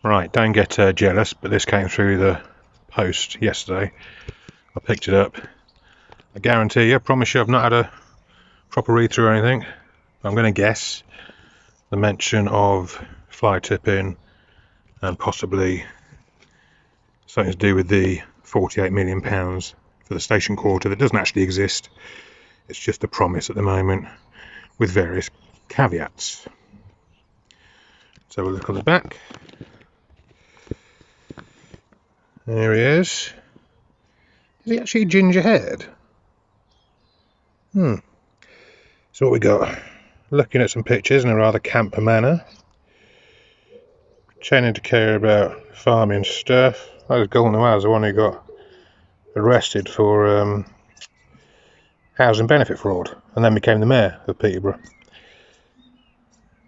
Right, don't get jealous, but this came through the post yesterday. I picked it up. I guarantee you, I promise you, I've not had a proper read through or anything. I'm going to guess the mention of fly tipping and possibly something to do with the £48 million for the station quarter that doesn't actually exist. It's just a promise at the moment with various caveats. So we'll look on the back. There he is. Is he actually ginger haired? So what we got? Looking at some pictures in a rather camper manner. Tending to care about farming stuff. That was Golden Noir, the one who got arrested for housing benefit fraud and then became the mayor of Peterborough.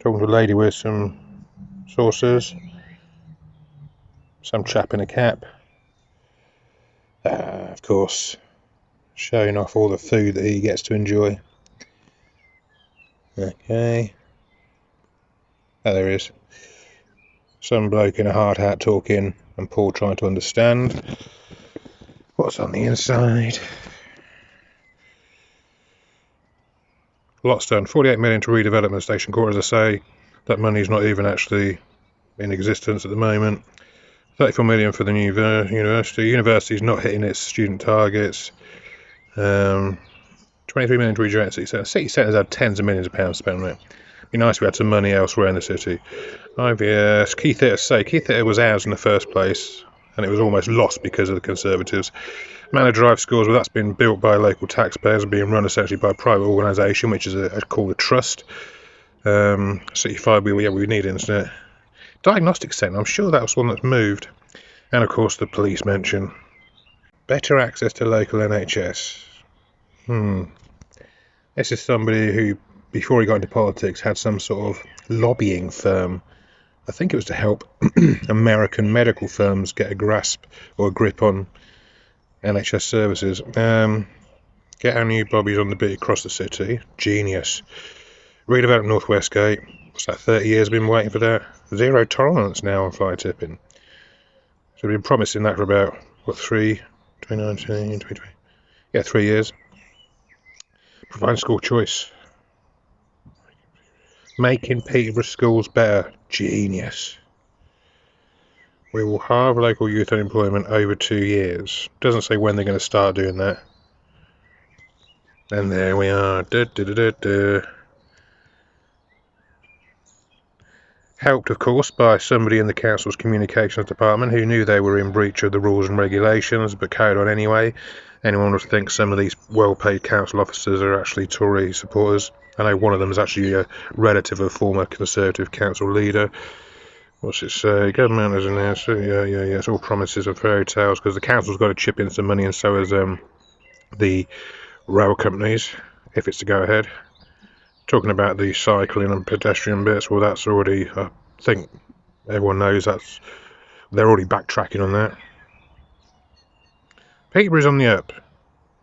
Talking to a lady with some saucers. Some chap in a cap. Of course, showing off all the food that he gets to enjoy. Okay. Oh, there he is. Some bloke in a hard hat talking and Paul trying to understand. What's on the inside? Lots done. 48 million to redevelopment station quarter, as I say. That money's not even actually in existence at the moment. 34 million for the new university. University's not hitting its student targets. 23 million to regenerate city centre. City centres had tens of millions of pounds spent on it. It'd be nice if we had some money elsewhere in the city. IVS, Key Theatre Key Theatre was ours in the first place, and it was almost lost because of the Conservatives. Manor Drive schools, well, that's been built by local taxpayers and being run essentially by a private organisation, which is called a trust. City 5, we need internet. Diagnostic centre, I'm sure that was one that's moved. And of course the police mention. Better access to local NHS. This is somebody who, before he got into politics, had some sort of lobbying firm. I think it was to help American medical firms get a grasp or a grip on NHS services. Get our new bobbies on the beat across the city. Genius. Redevelop North Westgate. What's that, 30 years been waiting for that? Zero tolerance now on fly tipping. So we've been promising that for about, 2019, 2020? Yeah, 3 years. Provide school choice. Making Peterborough schools better. Genius. We will halve local youth unemployment over 2 years. Doesn't say when they're going to start doing that. And there we are. Helped, of course, by somebody in the council's communications department who knew they were in breach of the rules and regulations, but carried on anyway. Anyone would think some of these well-paid council officers are actually Tory supporters. I know one of them is actually a relative of a former Conservative council leader. What's it say? Government is in there. So yeah. It's all promises and fairy tales because the council's got to chip in some money, and so has the rail companies, if it's to go ahead. Talking about the cycling and pedestrian bits, well, that's already, I think everyone knows they're already backtracking on that. Peterborough's on the up.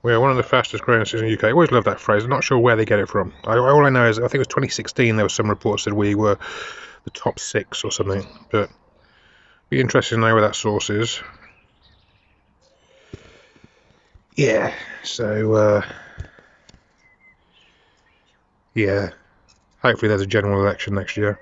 We are one of the fastest growing cities in the UK. I always love that phrase. I'm not sure where they get it from. All I know is I think it was 2016 there was some reports that we were the top 6 or something, but be interested to know where that source is. Yeah, so yeah, hopefully there's a general election next year.